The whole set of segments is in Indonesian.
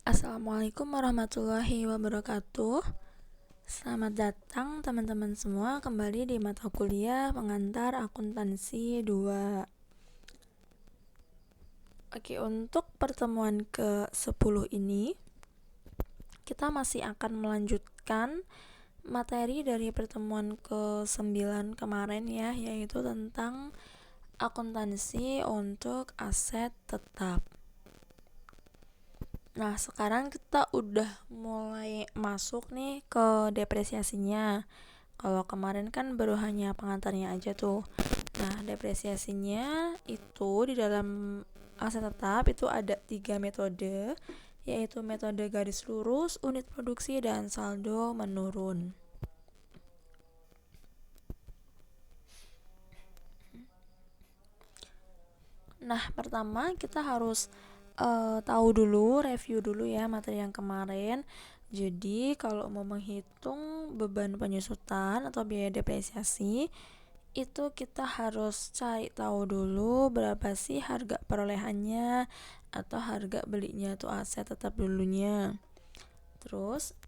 Assalamualaikum warahmatullahi wabarakatuh. Selamat datang teman-teman semua kembali di mata kuliah pengantar akuntansi 2. Oke, untuk pertemuan ke-10 ini kita masih akan melanjutkan materi dari pertemuan ke-9 kemarin ya, yaitu tentang akuntansi untuk aset tetap. Nah, sekarang kita udah mulai masuk nih ke depresiasinya. Kalau kemarin kan baru hanya pengantarnya aja tuh. Nah, depresiasinya itu di dalam aset tetap itu ada 3 metode, yaitu metode garis lurus, unit produksi, dan saldo menurun. Nah, pertama kita harus review dulu ya materi yang kemarin. Jadi kalau mau menghitung beban penyusutan atau biaya depresiasi, itu kita harus cari tahu dulu berapa sih harga perolehannya atau harga belinya tuh aset tetap dulunya. Terus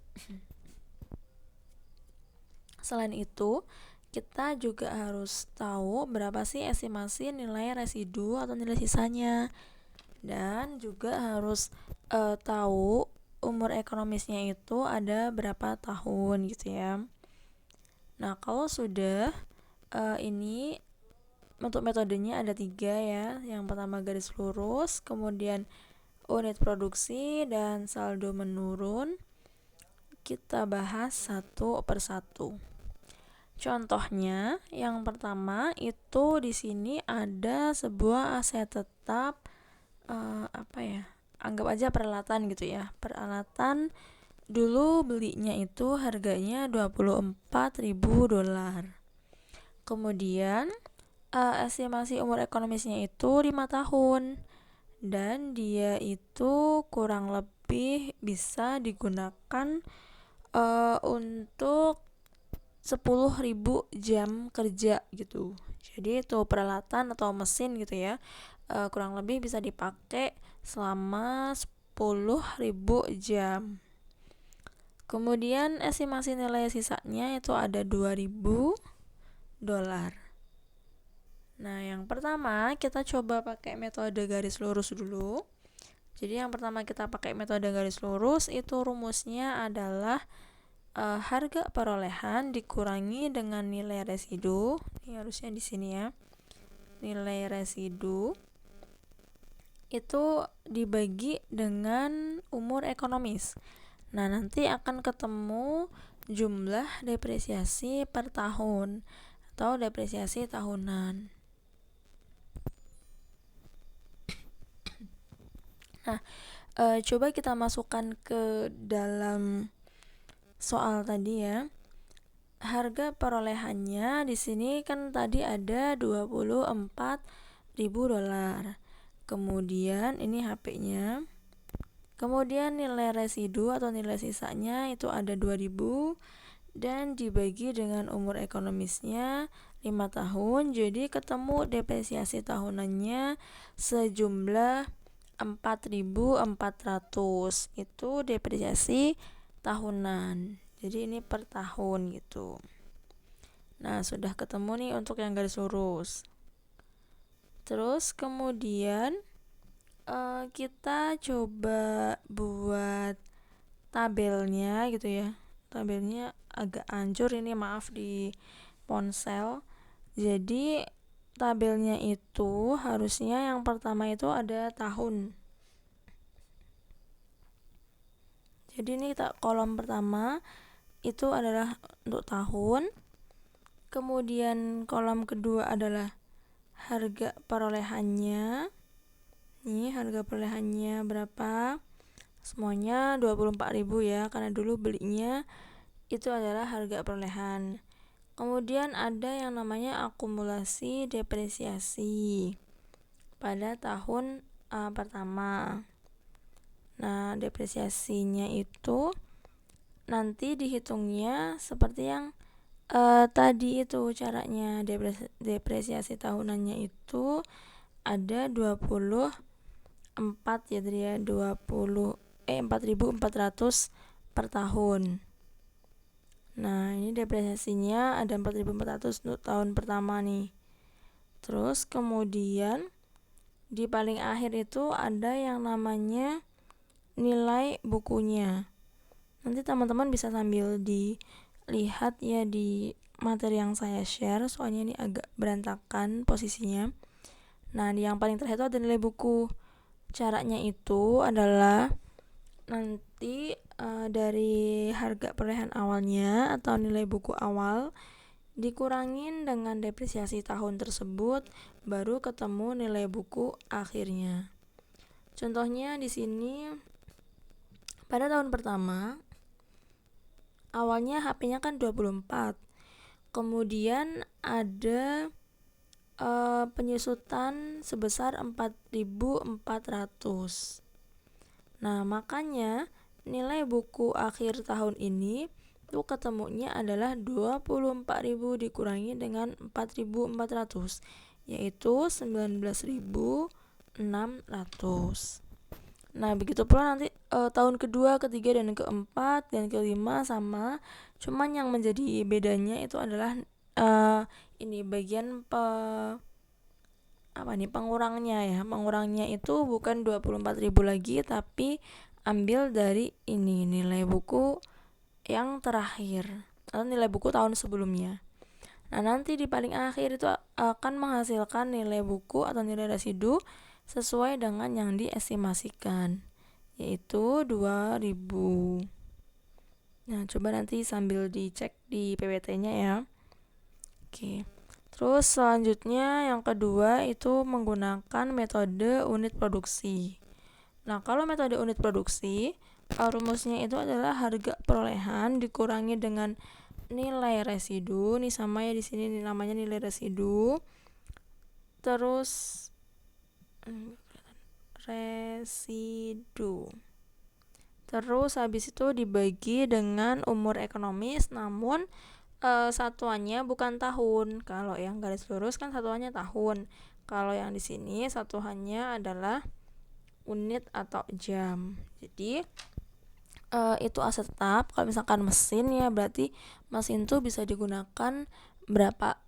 selain itu kita juga harus tahu berapa sih estimasi nilai residu atau nilai sisanya, dan juga harus tahu umur ekonomisnya itu ada berapa tahun gitu ya. Nah, kalau sudah ini untuk metodenya ada 3 ya. Yang pertama garis lurus, kemudian unit produksi, dan saldo menurun. Kita bahas satu persatu. Contohnya, yang pertama itu di sini ada sebuah aset tetap anggap aja peralatan gitu ya. Peralatan dulu belinya itu harganya $24.000. Kemudian estimasi umur ekonomisnya itu 5 tahun, dan dia itu kurang lebih bisa digunakan untuk 10.000 jam kerja gitu. Jadi itu peralatan atau mesin gitu ya, kurang lebih bisa dipakai selama 10.000 jam. Kemudian estimasi nilai sisanya itu ada $2.000. Nah, yang pertama kita coba pakai metode garis lurus dulu. Jadi yang pertama kita pakai metode garis lurus itu rumusnya adalah harga perolehan dikurangi dengan nilai residu. Ini harusnya di sini ya. Nilai residu itu dibagi dengan umur ekonomis. Nah, nanti akan ketemu jumlah depresiasi per tahun atau depresiasi tahunan. Nah, coba kita masukkan ke dalam soal tadi ya. Harga perolehannya di sini kan tadi ada $24.000. Kemudian ini HP-nya. Kemudian nilai residu atau nilai sisanya itu ada 2.000 dan dibagi dengan umur ekonomisnya 5 tahun. Jadi ketemu depresiasi tahunannya sejumlah 4.400. Itu depresiasi tahunan. Jadi ini per tahun gitu. Nah, sudah ketemu nih untuk yang garis lurus. Terus kemudian kita coba buat tabelnya gitu ya. Tabelnya agak hancur ini, maaf di ponsel. Jadi tabelnya itu harusnya yang pertama itu ada tahun. Jadi ini kolom pertama itu adalah untuk tahun. Kemudian kolom kedua adalah harga perolehannya. Ini harga perolehannya berapa? Semuanya 24.000 ya, karena dulu belinya itu adalah harga perolehan. Kemudian ada yang namanya akumulasi depresiasi pada tahun pertama. Nah, depresiasinya itu nanti dihitungnya seperti yang tadi itu caranya. Depresiasi tahunannya itu ada 24 ya, jadi ya 24 4.400 per tahun. Nah, ini depresiasinya ada 4.400 untuk tahun pertama nih. Terus kemudian di paling akhir itu ada yang namanya nilai bukunya. Nanti teman-teman bisa sambil dilihat ya di materi yang saya share, soalnya ini agak berantakan posisinya. Nah, di yang paling terakhir itu ada nilai buku. Caranya itu adalah nanti dari harga perolehan awalnya atau nilai buku awal dikurangin dengan depresiasi tahun tersebut, baru ketemu nilai buku akhirnya. Contohnya di sini pada tahun pertama awalnya HP-nya kan 24. Kemudian ada penyusutan sebesar 4.400. Nah, makanya nilai buku akhir tahun ini itu ketemunya adalah 24.000 dikurangi dengan 4.400, yaitu 19.600. Nah, begitu pula nanti tahun kedua, ketiga, dan keempat, dan kelima sama. Cuman yang menjadi bedanya itu adalah ini bagian pengurangnya ya. Pengurangnya itu bukan 24.000 lagi, tapi ambil dari ini nilai buku yang terakhir atau nilai buku tahun sebelumnya. Nah, nanti di paling akhir itu akan menghasilkan nilai buku atau nilai residu sesuai dengan yang diestimasikan, yaitu 2.000. Nah, coba nanti sambil dicek di PPT-nya ya. Oke. Terus selanjutnya yang kedua itu menggunakan metode unit produksi. Nah, kalau metode unit produksi, rumusnya itu adalah harga perolehan dikurangi dengan nilai residu. Nih sama ya, di sini namanya nilai residu. Terus residu. Terus habis itu dibagi dengan umur ekonomis, namun satuannya bukan tahun. Kalau yang garis lurus kan satuannya tahun. Kalau yang di sini satuannya adalah unit atau jam. Jadi itu aset tetap. Kalau misalkan mesin ya berarti mesin tuh bisa digunakan berapa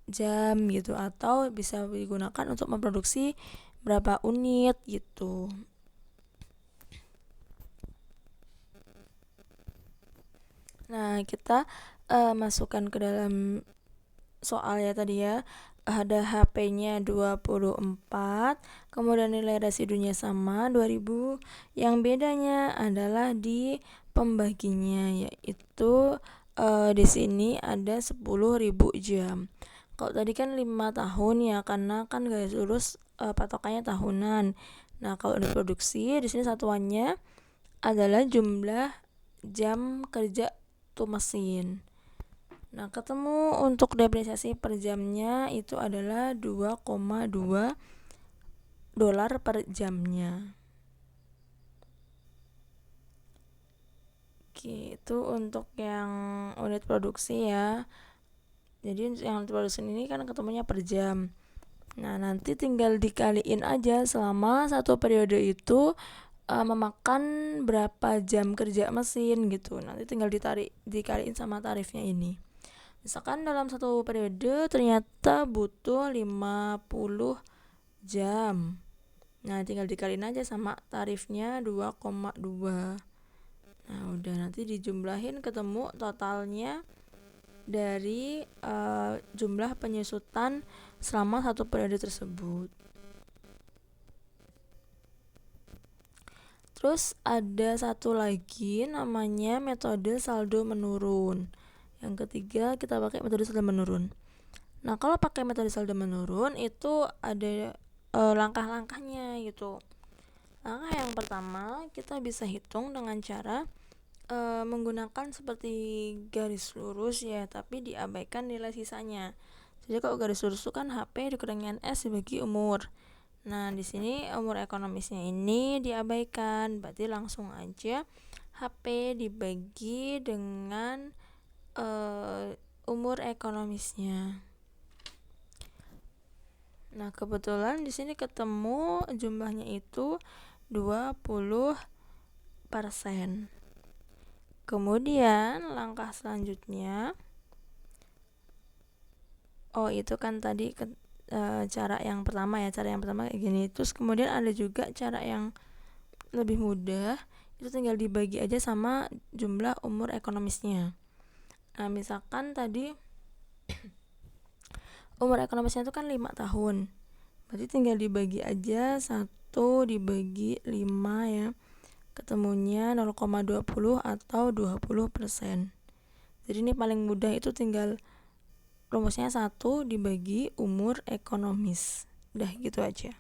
jam gitu, atau bisa digunakan untuk memproduksi berapa unit gitu. Nah, kita masukkan ke dalam soal ya tadi ya. Ada HP-nya 24, kemudian nilai residunya sama 2.000. Yang bedanya adalah di pembaginya, yaitu di sini ada 10.000 jam. Kalau tadi kan 5 tahun ya, karena kan garis lurus patokannya tahunan. Nah, kalau unit produksi di sini satuannya adalah jumlah jam kerja tuh mesin. Nah, ketemu untuk depresiasi per jamnya itu adalah 2,2 dolar per jamnya. Oke, itu untuk yang unit produksi ya. Jadi yang unit produksi ini kan ketemunya per jam. Nah, nanti tinggal dikaliin aja selama satu periode itu memakan berapa jam kerja mesin gitu. Nanti tinggal dikaliin sama tarifnya ini. Misalkan dalam satu periode ternyata butuh 50 jam. Nah, tinggal dikaliin aja sama tarifnya 2,2. Nah, udah nanti dijumlahin ketemu totalnya dari jumlah penyusutan selama satu periode tersebut. Terus ada satu lagi namanya metode saldo menurun. Yang ketiga kita pakai metode saldo menurun. Nah, kalau pakai metode saldo menurun itu ada langkah-langkahnya gitu. Langkah yang pertama kita bisa hitung dengan cara menggunakan seperti garis lurus ya, tapi diabaikan nilai sisanya. Jadi kalau garis lurus itu kan HP dikurangi S dibagi umur. Nah, di sini umur ekonomisnya ini diabaikan, berarti langsung aja HP dibagi dengan umur ekonomisnya. Nah, kebetulan di sini ketemu jumlahnya itu 24 Kemudian langkah selanjutnya, itu kan tadi cara yang pertama kayak gini. Terus kemudian ada juga cara yang lebih mudah, itu tinggal dibagi aja sama jumlah umur ekonomisnya. Nah, misalkan tadi umur ekonomisnya itu kan 5 tahun. Berarti tinggal dibagi aja 1 dibagi 5 ya. Ketemunya 0,20 atau 20%. Jadi ini paling mudah, itu tinggal rumusnya 1 dibagi umur ekonomis. Udah gitu aja.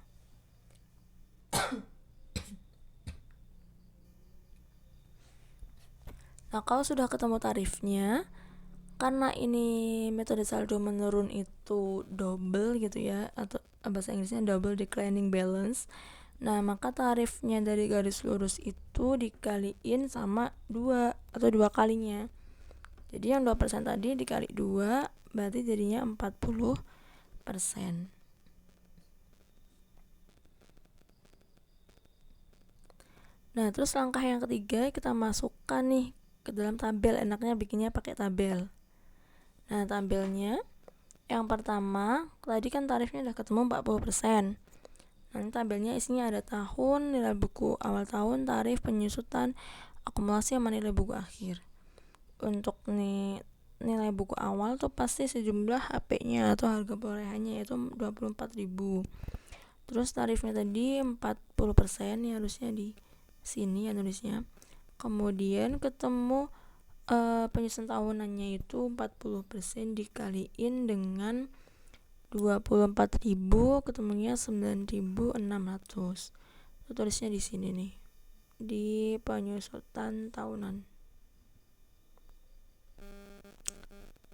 Nah, kalau sudah ketemu tarifnya, karena ini metode saldo menurun itu double gitu ya, atau bahasa Inggrisnya double declining balance. Nah, maka tarifnya dari garis lurus itu dikaliin sama 2 atau 2 kalinya. Jadi yang 2% tadi dikali 2 berarti jadinya 40%. Nah, terus langkah yang ketiga kita masukkan nih ke dalam tabel. Enaknya bikinnya pakai tabel. Nah, tabelnya yang pertama, tadi kan tarifnya udah ketemu 40%. Nanti tabelnya isinya ada tahun, nilai buku awal tahun, tarif, penyusutan, akumulasi sama nilai buku akhir. Untuk nilai buku awal tuh pasti sejumlah HP-nya atau harga perolehannya, yaitu 24.000. Terus tarifnya tadi 40% nih, harusnya di sini ya nulisnya. Kemudian ketemu penyusutan tahunannya itu 40% dikaliin dengan 24.000, ketemunya 9.600. Itu tulisnya di sini nih, di penyusutan tahunan.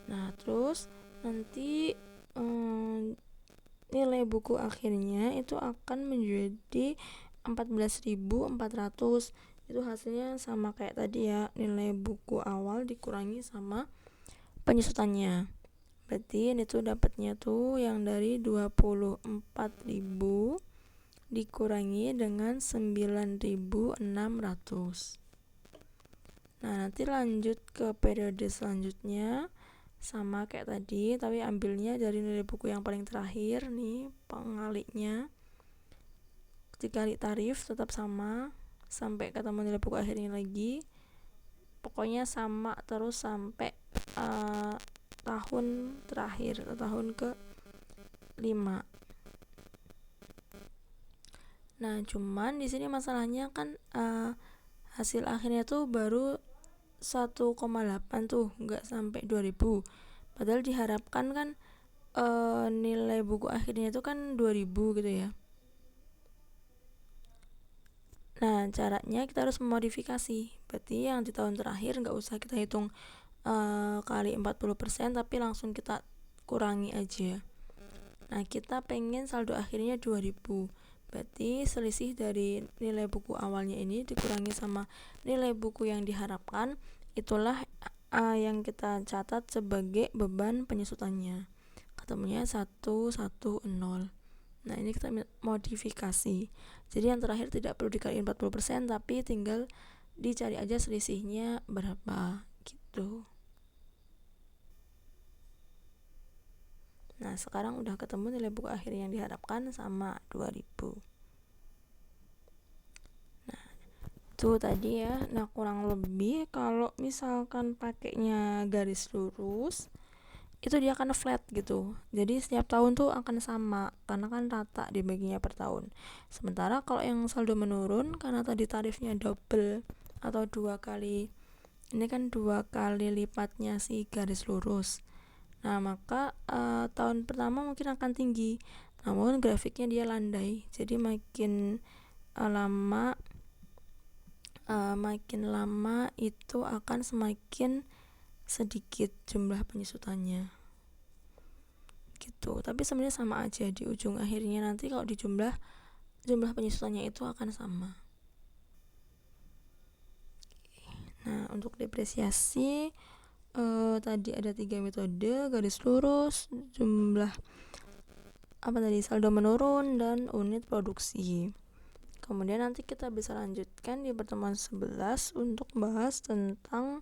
Nah, terus nanti nilai buku akhirnya itu akan menjadi 14.400. Itu hasilnya sama kayak tadi ya, nilai buku awal dikurangi sama penyusutannya. Berarti ini tuh dapatnya tuh yang dari 24.000 dikurangi dengan 9.600. Nah, nanti lanjut ke periode selanjutnya sama kayak tadi, tapi ambilnya dari nilai buku yang paling terakhir nih, pengalinya. Dikali tarif tetap sama sampai ketemu nilai buku akhirnya lagi. Pokoknya sama terus sampai tahun terakhir atau tahun ke-5. Nah, cuman di sini masalahnya kan hasil akhirnya tuh baru 1,8 tuh, nggak sampai 2000. Padahal diharapkan kan nilai buku akhirnya itu kan 2000 gitu ya. Nah, caranya kita harus memodifikasi. Berarti yang di tahun terakhir nggak usah kita hitung kali 40%, tapi langsung kita kurangi aja. Nah, kita pengen saldo akhirnya 2000. Berarti selisih dari nilai buku awalnya ini dikurangi sama nilai buku yang diharapkan, itulah yang kita catat sebagai beban penyusutannya. Ketemunya 110. Nah, ini kita modifikasi. Jadi yang terakhir tidak perlu dikali 40%, tapi tinggal dicari aja selisihnya berapa gitu. Nah, sekarang udah ketemu nilai buku akhir yang diharapkan sama 2000. Nah, itu tadi ya. Nah, kurang lebih kalau misalkan pakainya garis lurus, itu dia akan flat gitu. Jadi setiap tahun tuh akan sama karena kan rata dibaginya per tahun. Sementara kalau yang saldo menurun, karena tadi tarifnya double atau 2 kali, ini kan 2 kali lipatnya si garis lurus. Nah, maka tahun pertama mungkin akan tinggi, namun grafiknya dia landai. Jadi makin lama itu akan semakin sedikit jumlah penyusutannya gitu. Tapi sebenarnya sama aja, di ujung akhirnya nanti kalau dijumlah, jumlah penyusutannya itu akan sama. Nah, untuk depresiasi tadi ada 3 metode, garis lurus, jumlah saldo menurun, dan unit produksi. Kemudian nanti kita bisa lanjutkan di pertemuan 11 untuk bahas tentang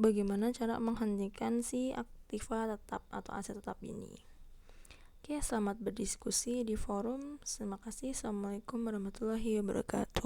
bagaimana cara menghentikan si aktiva tetap atau aset tetap ini. Oke, selamat berdiskusi di forum. Terima kasih. Assalamualaikum warahmatullahi wabarakatuh.